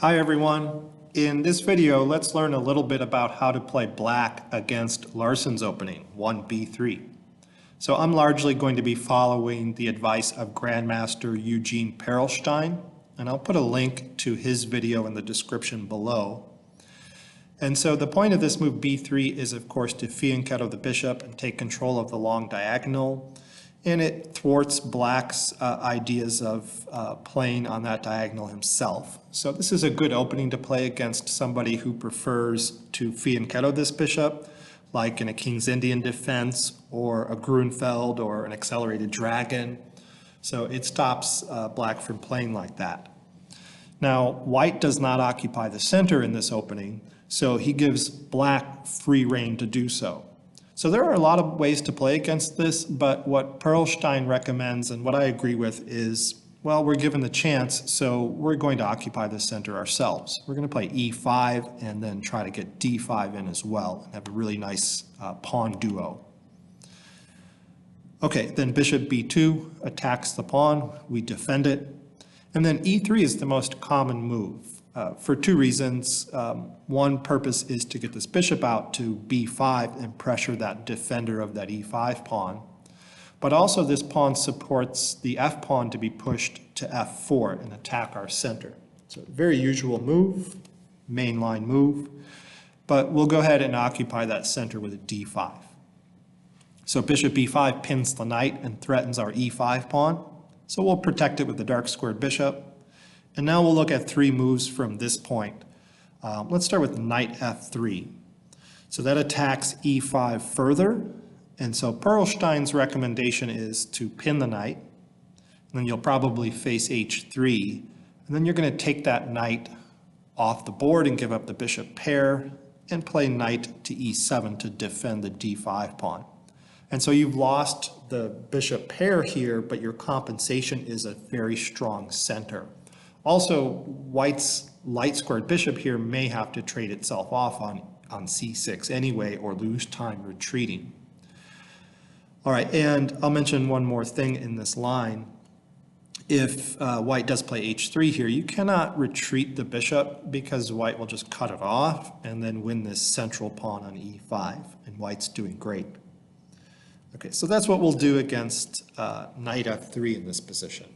Hi everyone. In this video, let's learn a little bit about how to play black against Larsen's opening, 1b3. So I'm largely going to be following the advice of Grandmaster Eugene Perelshteyn, and I'll put a link to his video in the description below. And so the point of this move b3 is of course to fianchetto the bishop and take control of the long diagonal. And it thwarts Black's ideas of playing on that diagonal himself. So this is a good opening to play against somebody who prefers to fianchetto this bishop, like in a King's Indian defense, or a Grunfeld, or an accelerated dragon. So it stops Black from playing like that. Now, White does not occupy the center in this opening, so he gives Black free rein to do so. So there are a lot of ways to play against this, but what Perelshteyn recommends and what I agree with is, well, we're given the chance, so we're going to occupy the center ourselves. We're going to play e5 and then try to get d5 in as well and have a really nice pawn duo. Okay, then bishop b2 attacks the pawn, we defend it, and then e3 is the most common move. For two reasons. One purpose is to get this bishop out to b5 and pressure that defender of that e5 pawn. But also this pawn supports the f pawn to be pushed to f4 and attack our center. So very usual move, mainline move, but we'll go ahead and occupy that center with a d5. So bishop b5 pins the knight and threatens our e5 pawn. So we'll protect it with the dark squared bishop. And now we'll look at three moves from this point. Let's start with knight f3. So that attacks e5 further. And so Perelshteyn's recommendation is to pin the knight. And then you'll probably face h3. And then you're going to take that knight off the board and give up the bishop pair and play knight to e7 to defend the d5 pawn. And so you've lost the bishop pair here, but your compensation is a very strong center. Also, White's light squared bishop here may have to trade itself off on c6 anyway or lose time retreating. All right, and I'll mention one more thing in this line. If White does play h3 here, you cannot retreat the bishop because White will just cut it off and then win this central pawn on e5, and White's doing great. Okay, so that's what we'll do against knight f3 in this position.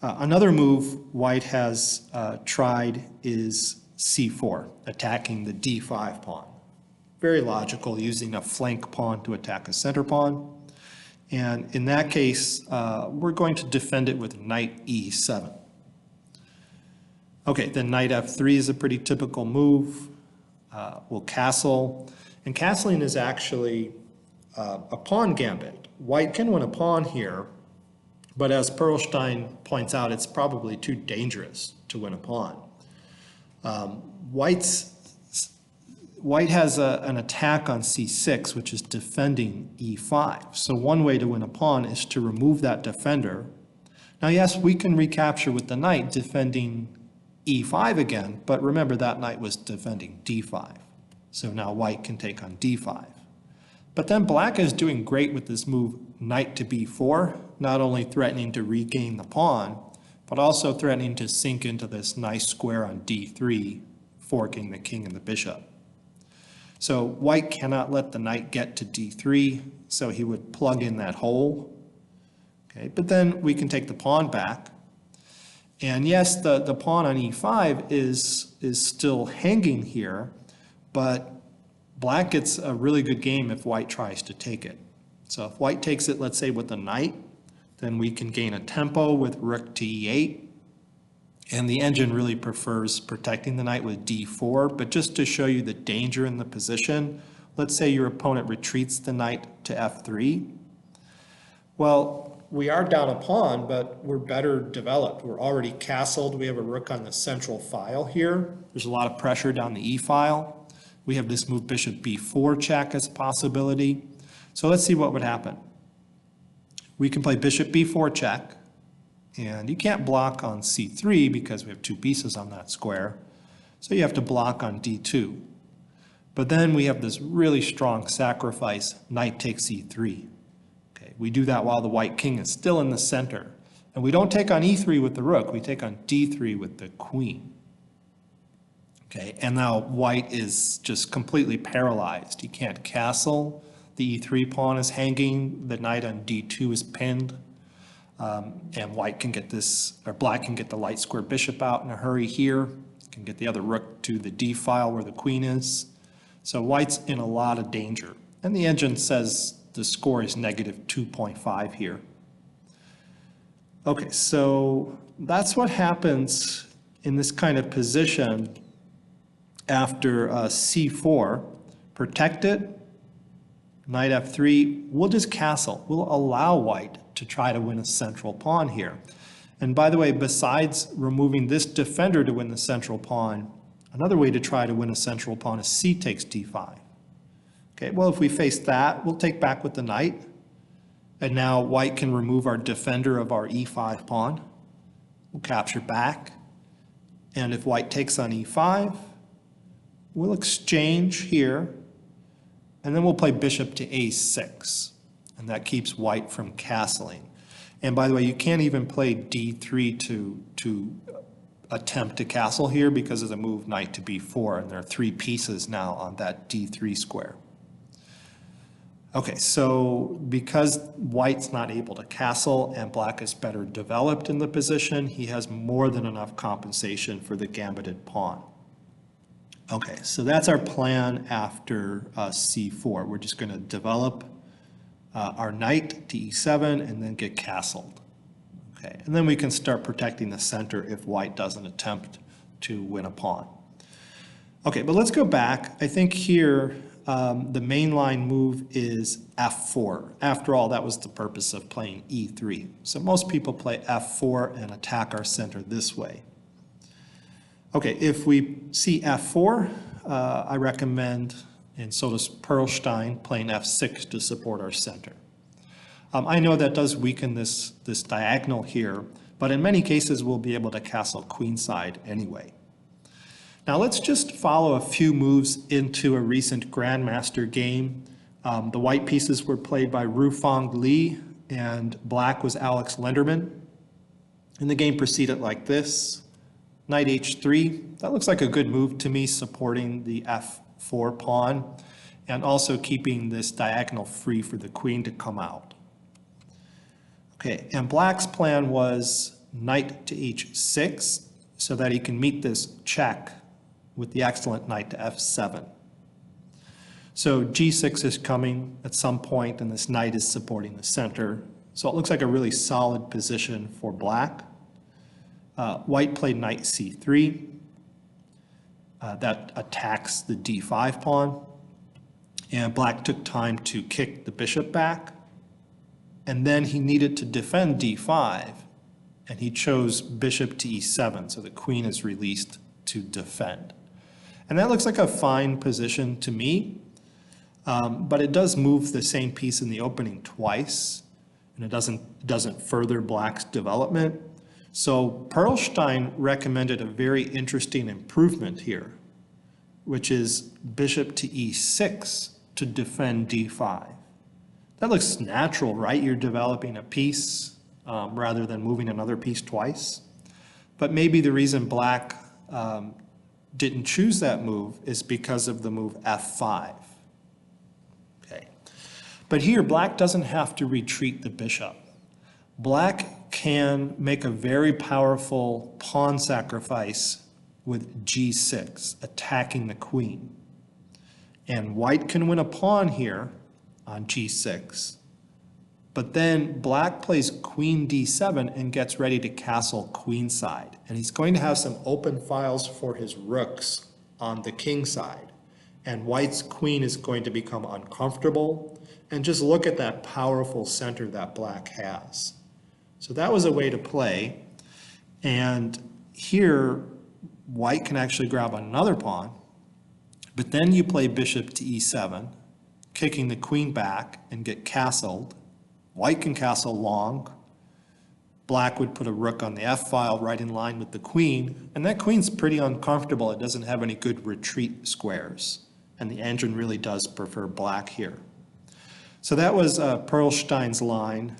Another move White has tried is c4, attacking the d5 pawn. Very logical, using a flank pawn to attack a center pawn. And in that case, we're going to defend it with knight e7. Okay, then knight f3 is a pretty typical move. We'll castle. And castling is actually a pawn gambit. White can win a pawn here, but as Perelshteyn points out, it's probably too dangerous to win a pawn. White has an attack on c6, which is defending e5. So one way to win a pawn is to remove that defender. Now, yes, we can recapture with the knight defending e5 again, but remember that knight was defending d5. So now White can take on d5. But then Black is doing great with this move, knight to b4, not only threatening to regain the pawn, but also threatening to sink into this nice square on d3, forking the king and the bishop. So White cannot let the knight get to d3, so he would plug in that hole. Okay, but then we can take the pawn back. And yes, the pawn on e5 is still hanging here, but Black gets a really good game if White tries to take it. So if White takes it, let's say with the knight, then we can gain a tempo with rook to e8. And the engine really prefers protecting the knight with d4. But just to show you the danger in the position, let's say your opponent retreats the knight to f3. Well, we are down a pawn, but we're better developed. We're already castled. We have a rook on the central file here. There's a lot of pressure down the e file. We have this move bishop b4 check as a possibility. So let's see what would happen. We can play bishop b4 check, and you can't block on c3 because we have two pieces on that square. So you have to block on d2. But then we have this really strong sacrifice, knight takes e3. Okay, we do that while the white king is still in the center. And we don't take on e3 with the rook, we take on d3 with the queen. Okay, and now white is just completely paralyzed. He can't castle. The e3 pawn is hanging. The knight on d2 is pinned. And white can get this, or black can get the light square bishop out in a hurry here. Can get the other rook to the d file where the queen is. So white's in a lot of danger. And the engine says the score is negative 2.5 here. Okay, so that's what happens in this kind of position after c4. Protect it, knight f3, we'll just castle. We'll allow white to try to win a central pawn here. And by the way, besides removing this defender to win the central pawn, another way to try to win a central pawn is c takes d5. Okay, well, if we face that, we'll take back with the knight. And now white can remove our defender of our e5 pawn. We'll capture back. And if white takes on e5, we'll exchange here. And then we'll play bishop to a6. And that keeps white from castling. And by the way, you can't even play d3 to attempt to castle here because of the move knight to b4. And there are 3 pieces now on that d3 square. Okay, so because white's not able to castle and black is better developed in the position, he has more than enough compensation for the gambited pawn. Okay, so that's our plan after c4. We're just going to develop our knight to e7 and then get castled. Okay, and then we can start protecting the center if white doesn't attempt to win a pawn. Okay, but let's go back. I think here the mainline move is f4. After all, that was the purpose of playing e3. So most people play f4 and attack our center this way. Okay, if we see f4, I recommend, and so does Perelshteyn, playing f6 to support our center. I know that does weaken this diagonal here, but in many cases we'll be able to castle queenside anyway. Now let's just follow a few moves into a recent Grandmaster game. The white pieces were played by Ruifeng Li and black was Alex Lenderman. And the game proceeded like this. Knight h3, that looks like a good move to me, supporting the f4 pawn and also keeping this diagonal free for the queen to come out. Okay, and black's plan was knight to h6 so that he can meet this check with the excellent knight to f7. So g6 is coming at some point and this knight is supporting the center. So it looks like a really solid position for black. White played knight c3. That attacks the d5 pawn. And black took time to kick the bishop back. And then he needed to defend d5. And he chose bishop to e7, so the queen is released to defend. And that looks like a fine position to me. But it does move the same piece in the opening twice. And it doesn't further black's development. So Perelshteyn recommended a very interesting improvement here, which is bishop to e6 to defend d5. That looks natural, right? You're developing a piece rather than moving another piece twice. But maybe the reason black didn't choose that move is because of the move f5. Okay. But here, black doesn't have to retreat the bishop. Black can make a very powerful pawn sacrifice with g6, attacking the queen. And white can win a pawn here on g6. But then black plays queen d7 and gets ready to castle queenside. And he's going to have some open files for his rooks on the king side. And white's queen is going to become uncomfortable. And just look at that powerful center that black has. So that was a way to play. And here, white can actually grab another pawn. But then you play bishop to e7, kicking the queen back and get castled. White can castle long. Black would put a rook on the f-file right in line with the queen. And that queen's pretty uncomfortable. It doesn't have any good retreat squares. And the engine really does prefer black here. So that was Perelshteyn's line.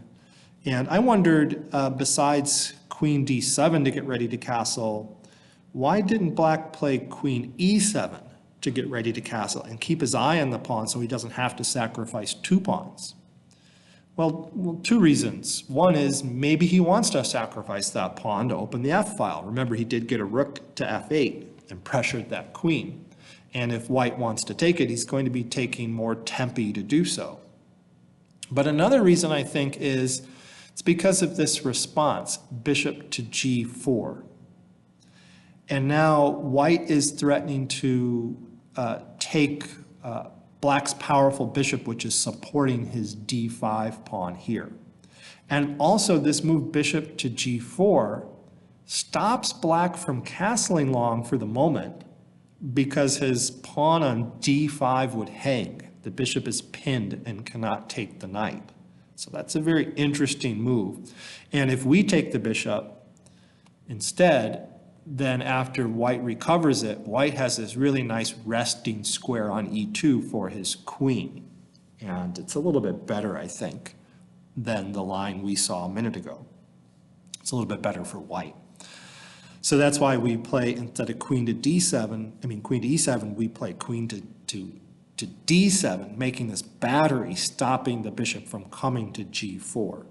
And I wondered, besides queen d7 to get ready to castle, why didn't black play queen e7 to get ready to castle and keep his eye on the pawn so he doesn't have to sacrifice 2 pawns? Well, 2 reasons. One is maybe he wants to sacrifice that pawn to open the f-file. Remember, he did get a rook to f8 and pressured that queen. And if white wants to take it, he's going to be taking more tempi to do so. But another reason I think is it's because of this response, bishop to g4. And now white is threatening to take black's powerful bishop, which is supporting his d5 pawn here. And also this move bishop to g4 stops black from castling long for the moment because his pawn on d5 would hang. The bishop is pinned and cannot take the knight. So that's a very interesting move. And if we take the bishop instead, then after white recovers it, white has this really nice resting square on e2 for his queen. And it's a little bit better, I think, than the line we saw a minute ago. It's a little bit better for white. So that's why we play, instead of queen to e7, we play queen to d7, making this battery, stopping the bishop from coming to g4.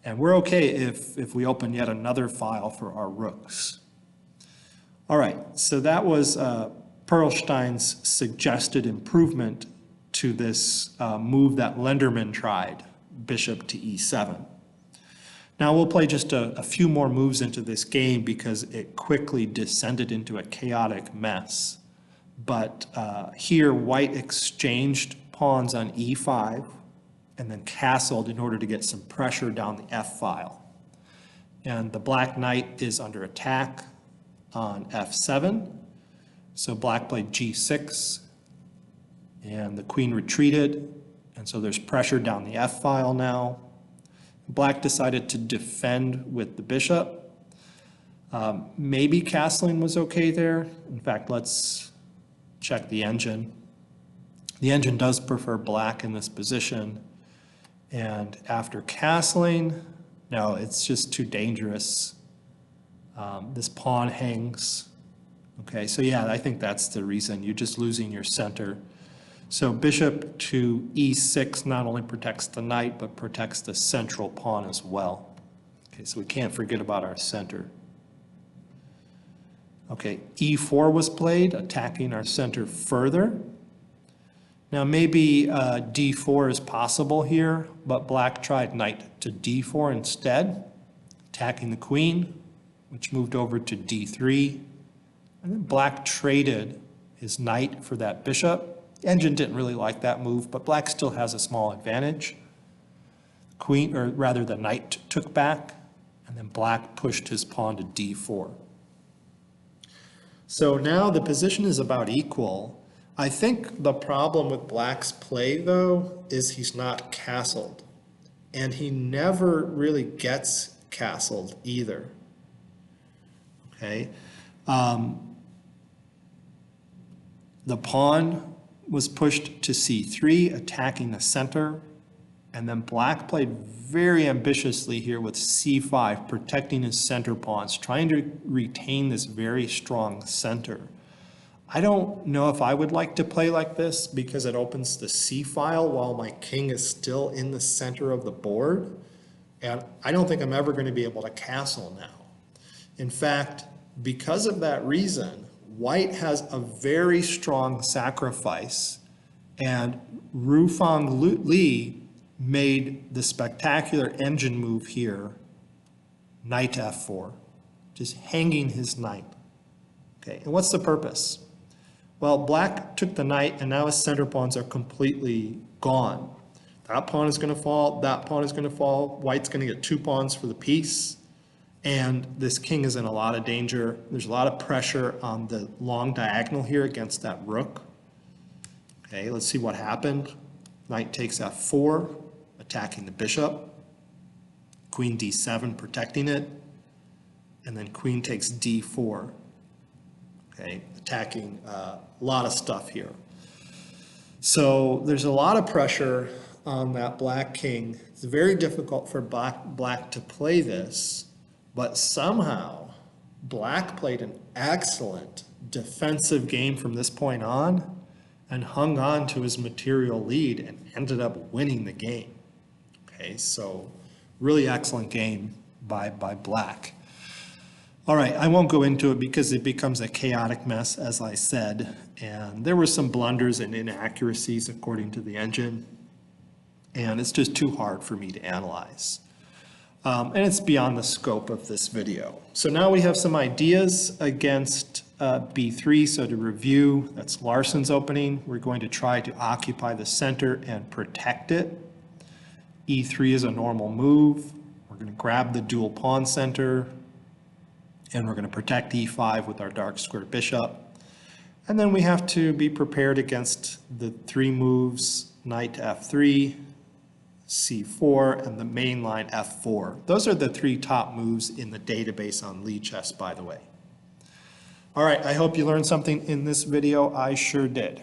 And we're okay if we open yet another file for our rooks. All right, so that was Perelshteyn's suggested improvement to this move that Lenderman tried, bishop to e7. Now we'll play just a few more moves into this game because it quickly descended into a chaotic mess. But here white exchanged pawns on e5 and then castled in order to get some pressure down the f-file. And the black knight is under attack on f7. So black played g6 and the queen retreated. And so there's pressure down the f-file now. Black decided to defend with the bishop. Maybe castling was okay there. In fact, let's check the engine. The engine does prefer black in this position. And after castling, no, it's just too dangerous. This pawn hangs. Okay, so yeah, I think that's the reason. You're just losing your center. So bishop to e6 not only protects the knight, but protects the central pawn as well. Okay, so we can't forget about our center. Okay, e4 was played, attacking our center further. Now maybe d4 is possible here, but black tried knight to d4 instead, attacking the queen, which moved over to d3. And then black traded his knight for that bishop. Engine didn't really like that move, but black still has a small advantage. Queen, or rather the knight took back, and then black pushed his pawn to d4. So now the position is about equal. I think the problem with black's play, though, is he's not castled. And he never really gets castled either. Okay. The pawn was pushed to c3, attacking the center. And then black played very ambitiously here with c5, protecting his center pawns, trying to retain this very strong center. I don't know if I would like to play like this because it opens the c file while my king is still in the center of the board. And I don't think I'm ever going to be able to castle now. In fact, because of that reason, white has a very strong sacrifice, and Ruifeng Li made the spectacular engine move here, knight f4, just hanging his knight. Okay, and what's the purpose? Well, black took the knight, and now his center pawns are completely gone. That pawn is going to fall, that pawn is going to fall, white's going to get 2 pawns for the piece, and this king is in a lot of danger. There's a lot of pressure on the long diagonal here against that rook. Okay, let's see what happened. Knight takes f4, attacking the bishop. Queen d7, protecting it. And then queen takes d4. Okay, attacking a lot of stuff here. So there's a lot of pressure on that black king. It's very difficult for black to play this, but somehow Black played an excellent defensive game from this point on and hung on to his material lead and ended up winning the game. Okay, so really excellent game by Black. All right, I won't go into it because it becomes a chaotic mess, as I said, and there were some blunders and inaccuracies according to the engine, and it's just too hard for me to analyze. And it's beyond the scope of this video. So now we have some ideas against B3. So to review, that's Larson's opening. We're going to try to occupy the center and protect it. E3 is a normal move. We're going to grab the dual pawn center, and we're going to protect E5 with our dark square bishop. And then we have to be prepared against the three moves, knight to F3, C4, and the main line F4. Those are the three top moves in the database on Lee Chess, by the way. All right, I hope you learned something in this video. I sure did.